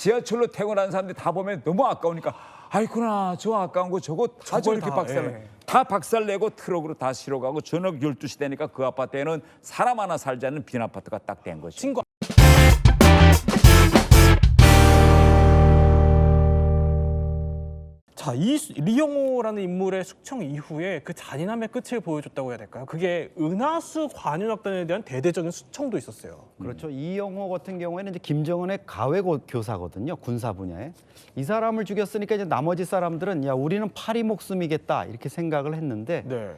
지하철로 퇴근하는 사람들이 다 보면 너무 아까우니까 아이구나 저 아까운 거 저거 이렇게 박살 다 박살내고 트럭으로 다 실어가고 저녁 12시 되니까 그 아파트에는 사람 하나 살지 않는 빈 아파트가 딱 된 거죠. 친구 자, 이 리영호라는 인물의 숙청 이후에 그 잔인함의 끝을 보여줬다고 해야 될까요? 그게 은하수 관현악단에 대한 대대적인 숙청도 있었어요. 그렇죠. 이영호 같은 경우에는 이제 김정은의 가외 교사거든요. 군사 분야에. 이 사람을 죽였으니까 이제 나머지 사람들은 야 우리는 파리 목숨이겠다 이렇게 생각을 했는데 네.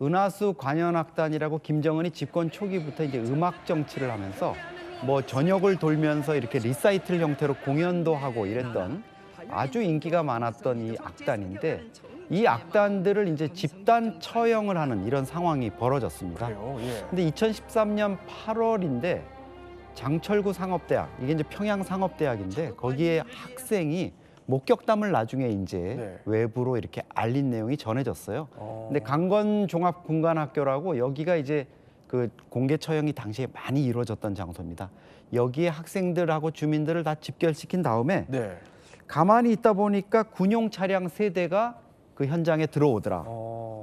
은하수 관현악단이라고 김정은이 집권 초기부터 이제 음악 정치를 하면서 뭐 전역을 돌면서 이렇게 리사이틀 형태로 공연도 하고 이랬던 아주 인기가 많았던 이 악단인데 이 악단들을 이제 집단 처형을 하는 이런 상황이 벌어졌습니다. 그래요. 예. 근데 2013년 8월인데 장철구 상업대학, 이게 이제 평양 상업대학인데 거기에 학생이 목격담을 나중에 이제 네. 외부로 이렇게 알린 내용이 전해졌어요. 근데 강건 종합군관학교라고 여기가 이제 그 공개 처형이 당시에 많이 이루어졌던 장소입니다. 여기에 학생들하고 주민들을 다 집결시킨 다음에 네. 가만히 있다 보니까 군용 차량 3대가 그 현장에 들어오더라.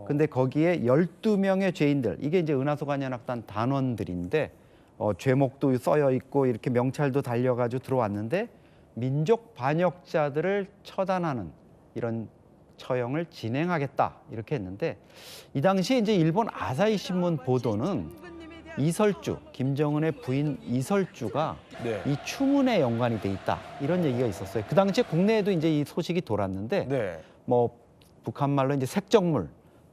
근데 거기에 12명의 죄인들, 이게 이제 은하수 관현악단 단원들인데 죄목도 써여 있고 이렇게 명찰도 달려가지고 들어왔는데 민족 반역자들을 처단하는 이런 처형을 진행하겠다 이렇게 했는데 이 당시에 이제 일본 아사히 신문 보도는 이설주, 김정은의 부인 이설주가 네. 이 추문에 연관이 돼 있다 이런 얘기가 있었어요. 그 당시에 국내에도 이제 이 소식이 돌았는데 네. 뭐 북한 말로 이제 색적물,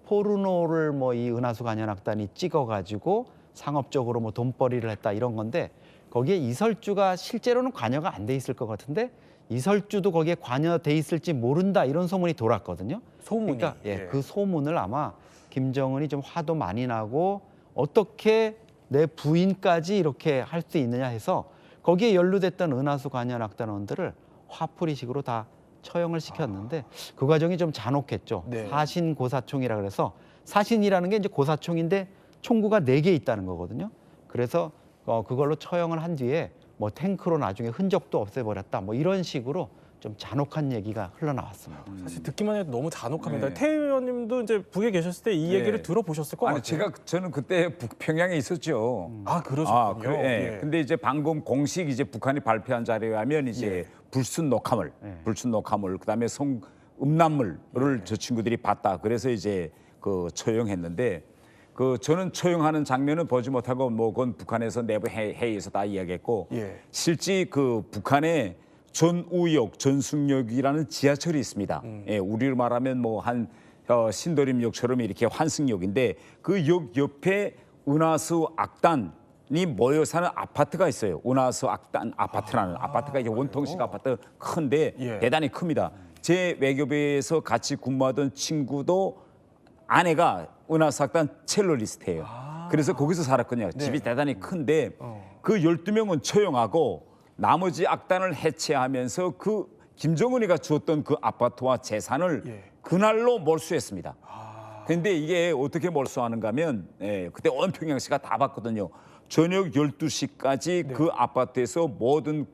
포르노를 뭐 이 은하수 관현악단이 찍어가지고 상업적으로 뭐 돈벌이를 했다 이런 건데 거기에 이설주가 실제로는 관여가 안 돼 있을 것 같은데 이설주도 거기에 관여돼 있을지 모른다 이런 소문이 돌았거든요. 소문이. 그러니까 예, 예. 그 소문을 아마 김정은이 좀 화도 많이 나고 어떻게 내 부인까지 이렇게 할 수 있느냐 해서 거기에 연루됐던 은하수 관현악단원들을 화풀이식으로 다 처형을 시켰는데 그 과정이 좀 잔혹했죠. 네. 사신 고사총이라 그래서 사신이라는 게 이제 고사총인데 총구가 4개 있다는 거거든요. 그래서 그걸로 처형을 한 뒤에 뭐 탱크로 나중에 흔적도 없애버렸다 뭐 이런 식으로 좀 잔혹한 얘기가 흘러나왔습니다. 사실 듣기만 해도 너무 잔혹합니다. 네. 태 의원님도 이제 북에 계셨을 때 이 네. 얘기를 들어보셨을 것 아니 같아요. 저는 그때 북평양에 있었죠. 아, 그러셨군요. 예. 근데 이제 방금 공식 이제 북한이 발표한 자료에 하면 이제 불순 녹화물, 불순 녹화물, 그다음에 음란물을 저 친구들이 봤다. 그래서 이제 그 처형했는데 저는 처형하는 장면은 보지 못하고 뭐 그건 북한에서 내부 회의에서 다 이야기했고 예. 실제 그 북한에 전우역, 전승역이라는 지하철이 있습니다. 예, 우리로 말하면 뭐 한 신도림역처럼 이렇게 환승역인데 그 역 옆에 은하수 악단이 모여 사는 아파트가 있어요. 은하수 악단 아파트라는 아파트가 이제 원통식 아파트 큰데 예. 대단히 큽니다. 제 외교부에서 같이 근무하던 친구도 아내가 은하수 악단 첼로리스트예요. 그래서 거기서 살았거든요. 집이 대단히 큰데 그 12명은 처형하고 나머지 악단을 해체하면서 그 김정은이가 주었던 그 아파트와 재산을 그날로 몰수했습니다. 그런데 이게 어떻게 몰수하는가 하면 그때 온 평양시가 다 봤거든요. 저녁 12시까지 그 아파트에서 모든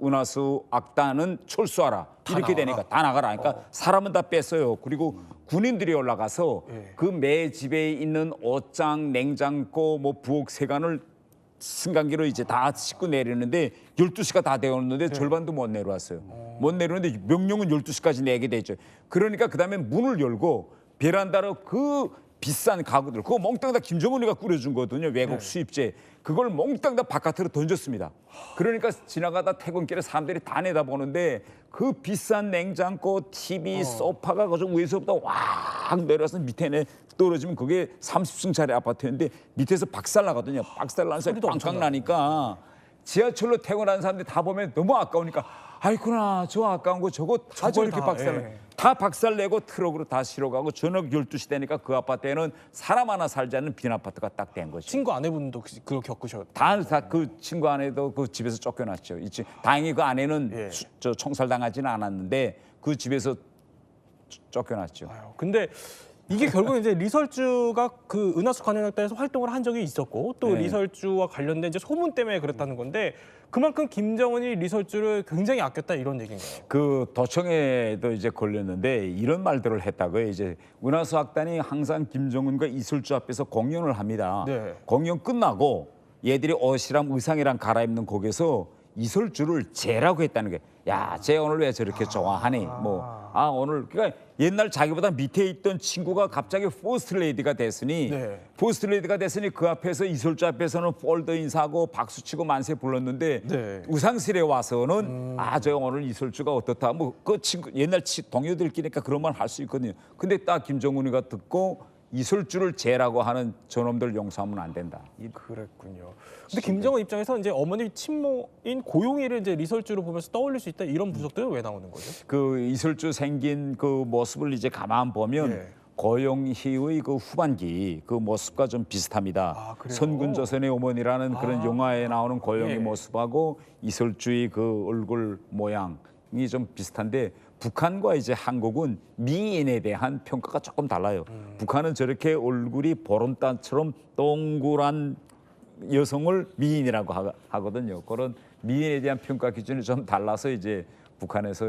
은하수 악단은 철수하라. 이렇게 되니까 다 나가라. 그러니까 사람은 다 뺐어요. 그리고 군인들이 올라가서 그 매 집에 있는 옷장, 냉장고, 뭐 부엌 세간을 승강기로 이제 다 싣고 내리는데 12시가 다 되었는데 절반도 못 내려왔어요. 못 내려오는데 명령은 12시까지 내게 되죠. 그러니까 그다음에 문을 열고 베란다로 그 비싼 가구들 그거 몽땅 다 김정은이가 꾸려준 거거든요. 외국 수입제. 그걸 몽땅 다 바깥으로 던졌습니다. 그러니까 지나가다 퇴근길에 사람들이 다 내다보는데 그 비싼 냉장고, TV, 소파가 그저 위에서부터 확 내려와서 밑에 떨어지면 그게 30층짜리 아파트였는데 밑에서 박살 나거든요. 박살 나서 빵빵 나니까 지하철로 퇴근하는 사람들이 다 보면 너무 아까우니까 아이구나 저 아까운 거 저거 이렇게 박살 다 박살내고 트럭으로 다 실어가고 저녁 12시 되니까 그 아파트에는 사람 하나 살지 않는 빈 아파트가 딱 된 거죠. 친구 아내분도 그걸 겪으셨. 다 그 친구 아내도 그 집에서 쫓겨났죠. 다행히 그 아내는 저 총살당하지는 않았는데 그 집에서 쫓겨났죠. 근데 이게 결국 이제 리설주가 그 은하수 관현악단에서 활동을 한 적이 있었고 또 네. 리설주와 관련된 이제 소문 때문에 그랬다는 건데 그만큼 김정은이 리설주를 굉장히 아꼈다 이런 얘기인가요? 그 도청에도 이제 걸렸는데 이런 말들을 했다고요. 이제 은하수 악단이 항상 김정은과 이슬주 앞에서 공연을 합니다. 네. 공연 끝나고 얘들이 옷이랑 의상이랑 갈아입는 곡에서 이슬주를 쟤라고 했다는 게, 야, 쟤 오늘 왜 저렇게 좋아하니? 오늘 그러니까 옛날 자기보다 밑에 있던 친구가 갑자기 포스트 레이디가 됐으니 네. 포스트 레이디가 됐으니 그 앞에서 이슬주 앞에서는 폴더 인사하고 박수치고 만세 불렀는데 네. 의상실에 와서는 저 오늘 이슬주가 어떻다 뭐 그 친구 옛날 동료들끼리니까 그런 말 할 수 있거든요. 근데 딱 김정은이가 듣고 이슬주를 쟤라고 하는 저놈들 용서하면 안 된다. 그랬군요. 근데 김정은 입장에서 이제 어머니 친모인 고용이를 이제 리설주로 보면서 떠올릴 수 있다 이런 분석들은 왜 나오는 거죠? 그 이슬주 생긴 그 모습을 이제 가만 보면 예. 고용희의 그 후반기 그 모습과 좀 비슷합니다. 아, 그래요? 선군조선의 어머니라는 그런 영화에 나오는 고용희 예. 모습하고 이슬주의 그 얼굴 모양이 좀 비슷한데 북한과 이제 한국은 미인에 대한 평가가 조금 달라요. 북한은 저렇게 얼굴이 보름단처럼 동그란 여성을 미인이라고 하거든요. 그런 미인에 대한 평가 기준이 좀 달라서 이제 북한에서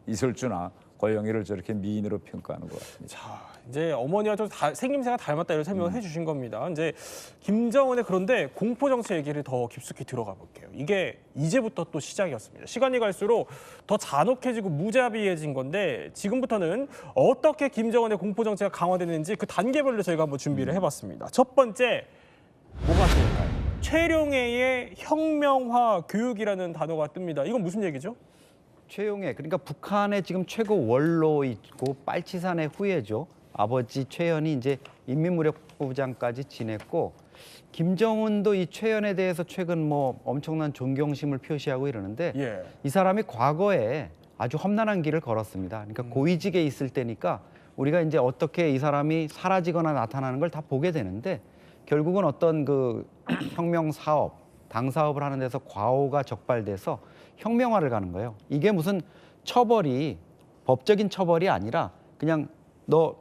이슬주나 고영희를 저렇게 미인으로 평가하는 것 같습니다. 자, 이제 어머니와 좀 생김새가 닮았다 이런 설명을 해주신 겁니다. 이제 김정은의 그런데 공포 정치 얘기를 더 깊숙이 들어가 볼게요. 이게 이제부터 또 시작이었습니다. 시간이 갈수록 더 잔혹해지고 무자비해진 건데 지금부터는 어떻게 김정은의 공포 정치가 강화되는지 그 단계별로 저희가 한번 준비를 해봤습니다. 첫 번째 뭐가 좋을까요? 최룡해의 혁명화 교육이라는 단어가 뜹니다. 이건 무슨 얘기죠? 최용해, 그러니까 북한의 지금 최고 원로이고 빨치산의 후예죠. 아버지 최현이 이제 인민무력부장까지 지냈고 김정은도 이 최현에 대해서 최근 뭐 엄청난 존경심을 표시하고 이러는데 예. 이 사람이 과거에 아주 험난한 길을 걸었습니다. 그러니까 고위직에 있을 때니까 우리가 이제 어떻게 이 사람이 사라지거나 나타나는 걸 다 보게 되는데 결국은 어떤 그 혁명 사업, 당 사업을 하는 데서 과오가 적발돼서 혁명화를 가는 거예요. 이게 무슨 처벌이 법적인 처벌이 아니라 그냥 너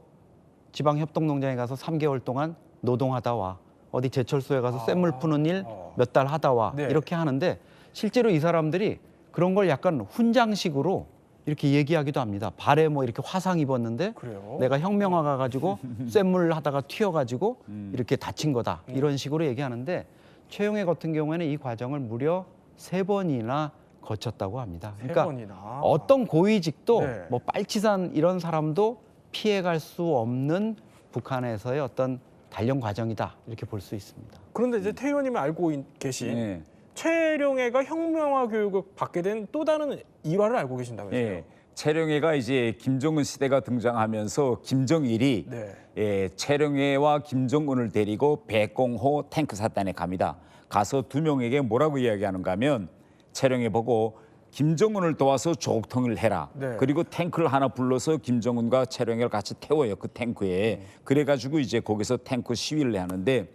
지방협동농장에 가서 3개월 동안 노동하다 와. 어디 제철소에 가서 쇳물 푸는 일 몇 달 하다 와. 네. 이렇게 하는데 실제로 이 사람들이 그런 걸 약간 훈장식으로 이렇게 얘기하기도 합니다. 발에 뭐 이렇게 화상 입었는데 그래요? 내가 혁명화 가가지고 쇳물 하다가 튀어가지고 이렇게 다친 거다. 이런 식으로 얘기하는데 최용해 같은 경우에는 이 과정을 무려 3번이나 거쳤다고 합니다. 그러니까 3번이나. 어떤 고위직도 네. 뭐 빨치산 이런 사람도 피해갈 수 없는 북한에서의 어떤 단련 과정이다 이렇게 볼 수 있습니다. 그런데 이제 태희 의원님이 알고 계신 네. 최룡해가 혁명화 교육을 받게 된 또 다른 일화를 알고 계신다면서요? 예. 최룡해가 이제 김정은 시대가 등장하면서 김정일이 네. 최룡해와 김정은을 데리고 백공호 탱크 사단에 갑니다. 가서 2명에게 뭐라고 이야기하는가 하면 최룡해 보고 김정은을 도와서 조국통일을 해라. 네. 그리고 탱크를 하나 불러서 김정은과 최룡해를 같이 태워요. 그 탱크에. 그래가지고 이제 거기서 탱크 시위를 하는데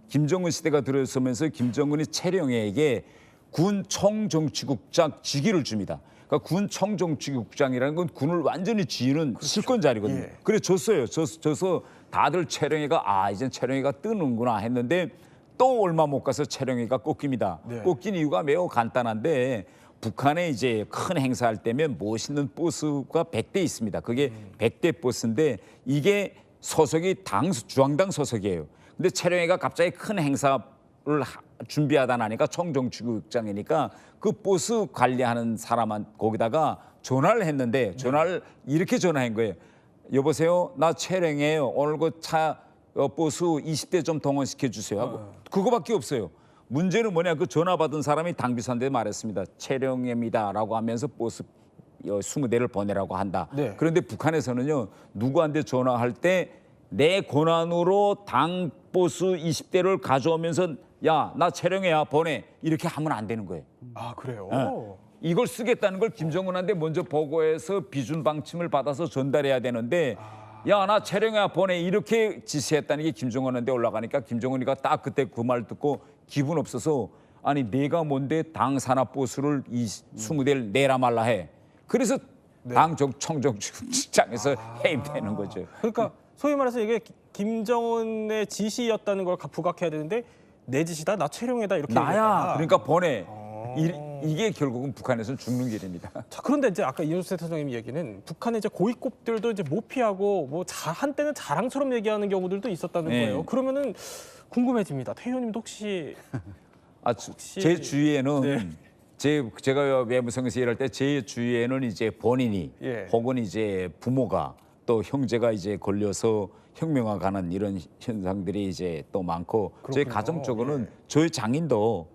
김정은 시대가 들어서면서 김정은이 최룡해에게 군 총정치국장 직위를 줍니다. 그러니까 군 총정치국장이라는 건 군을 완전히 지휘는 실권 자리거든요. 예. 그래 줬어요. 줘서 다들 최룡해가 이젠 최룡해가 뜨는구나 했는데 또 얼마 못 가서 최룡해가 꺾입니다. 네. 꺾인 이유가 매우 간단한데 북한에 이제 큰 행사할 때면 멋있는 버스가 100대 있습니다. 그게 100대 버스인데 이게 소속이 중앙당 소속이에요. 근데 최룡해가 갑자기 큰 행사를 준비하다 나니까 총정치국장이니까 그 버스 관리하는 사람한 거기다가 전화를 했는데 전화를 이렇게 전화한 거예요. 여보세요, 나 최룡해예요. 오늘 그 차 버스 20대 좀 동원시켜 주세요 하고 그거밖에 없어요. 문제는 뭐냐, 그 전화 받은 사람이 당비서한테 말했습니다. 최룡해입니다라고 하면서 버스 20대를 보내라고 한다. 네. 그런데 북한에서는요, 누구한테 전화할 때 내 권한으로 당 버스 20대를 가져오면서 야, 나 최룡해야 보내 이렇게 하면 안 되는 거예요. 아, 그래요? 이걸 쓰겠다는 걸 김정은한테 먼저 보고해서 비준 방침을 받아서 전달해야 되는데 야, 나 최룡해야 보내 이렇게 지시했다는 게 김정은한테 올라가니까 김정은이가 딱 그때 그 말 듣고 기분 없어서 아니 내가 뭔데 당 산업 버스를 20대를 내라 말라 해. 그래서 당 총정치국장에서 해임되는 거죠. 그러니까 소위 말해서 이게 김정은의 지시였다는 걸 부각해야 되는데 내 지시다, 나 최룡해다 이렇게 나야. 얘기했다가. 그러니까 보내. 이게 결국은 북한에서는 죽는 길입니다. 자, 그런데 이제 아까 이준수 센터장님 얘기는 북한의 이제 고위급들도 이제 못 피하고 뭐 한때는 자랑처럼 얘기하는 경우들도 있었다는 네. 거예요. 그러면은 궁금해집니다. 태 의원님도 혹시 제 주위에는 네. 제가 외무성에서 일할 때 제 주위에는 이제 본인이 예. 혹은 이제 부모가 또 형제가 이제 걸려서 혁명화 가는 이런 현상들이 이제 또 많고 제 그렇군요. 가정 쪽으로는 예. 저희 장인도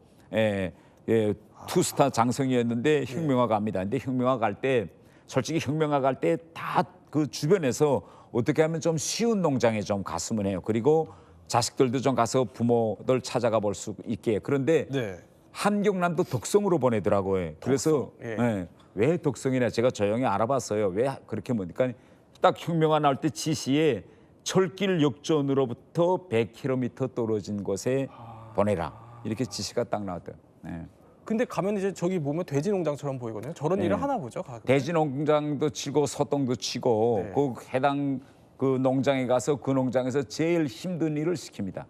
투스타 장성이었는데 혁명화 갑니다. 근데 혁명화 갈 때 솔직히 혁명화 갈 때 다 그 주변에서 어떻게 하면 좀 쉬운 농장에 좀 갔으면 해요. 그리고 자식들도 좀 가서 부모들 찾아가 볼 수 있게. 그런데 네. 한경남도 덕성으로 보내더라고요. 그래서 예. 왜 덕성이냐 제가 조용히 알아봤어요. 왜 그렇게 보니까 딱 혁명화 나올 때 지시에 철길 역전으로부터 100km 떨어진 곳에 보내라 이렇게 지시가 딱 나왔대요. 네. 근데 가면 이제 저기 보면 돼지 농장처럼 보이거든요. 저런 네. 일을 하나 보죠. 가끔. 돼지 농장도 치고 소똥도 치고 네. 그 해당 그 농장에 가서 그 농장에서 제일 힘든 일을 시킵니다.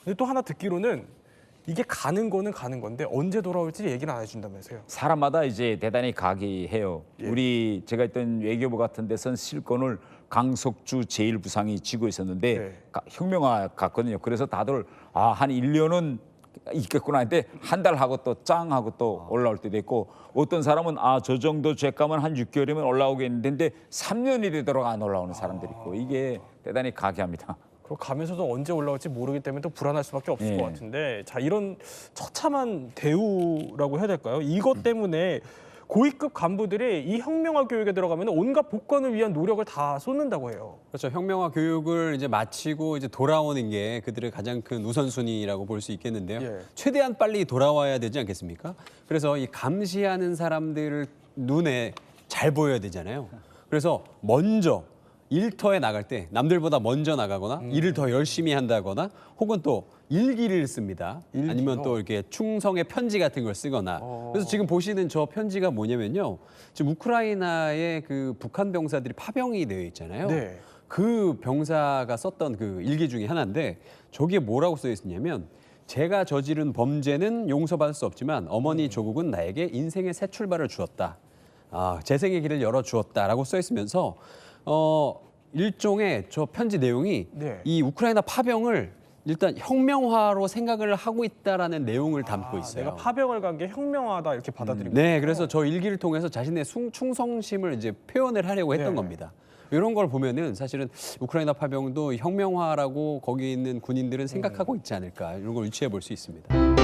근데 또 하나 듣기로는 이게 가는 거는 가는 건데 언제 돌아올지 얘기는 안 해준다면서요. 사람마다 이제 대단히 각이해요. 예. 우리 제가 있던 외교부 같은 데서는 실권을 강석주 제1부상이 쥐고 있었는데 네. 혁명화 갔거든요. 그래서 다들 한 1년은 있겠구나 했는데 한 달 하고 또 짱 하고 또 올라올 때도 있고 어떤 사람은 저 정도 죄감은 한 6개월이면 올라오겠는데 3년이 되도록 안 올라오는 사람들이 있고 이게 대단히 각이합니다. 그리고 가면서도 언제 올라올지 모르기 때문에 또 불안할 수밖에 없을 예. 것 같은데 자 이런 처참한 대우라고 해야 될까요? 이것 때문에 고위급 간부들이 이 혁명화 교육에 들어가면 온갖 복권을 위한 노력을 다 쏟는다고 해요. 그렇죠. 혁명화 교육을 이제 마치고 이제 돌아오는 게 그들의 가장 큰 우선순위라고 볼 수 있겠는데요. 예. 최대한 빨리 돌아와야 되지 않겠습니까? 그래서 이 감시하는 사람들을 눈에 잘 보여야 되잖아요. 그래서 먼저 일터에 나갈 때 남들보다 먼저 나가거나 일을 더 열심히 한다거나 혹은 또 일기를 씁니다. 일기요? 아니면 또 이렇게 충성의 편지 같은 걸 쓰거나. 그래서 지금 보시는 저 편지가 뭐냐면요. 지금 우크라이나의 그 북한 병사들이 파병이 되어 있잖아요. 네. 그 병사가 썼던 그 일기 중에 하나인데 저기에 뭐라고 써 있냐면 제가 저지른 범죄는 용서받을 수 없지만 어머니 조국은 나에게 인생의 새 출발을 주었다. 재생의 길을 열어주었다라고 써 있으면서 일종의 저 편지 내용이 네. 이 우크라이나 파병을 일단 혁명화로 생각을 하고 있다라는 내용을 담고 있어요. 내가 파병을 간 게 혁명화다 이렇게 받아들이고. 네, 그래서 저 일기를 통해서 자신의 충성심을 이제 표현을 하려고 했던 네. 겁니다. 이런 걸 보면은 사실은 우크라이나 파병도 혁명화라고 거기 있는 군인들은 생각하고 있지 않을까 이런 걸 유추해 볼 수 있습니다.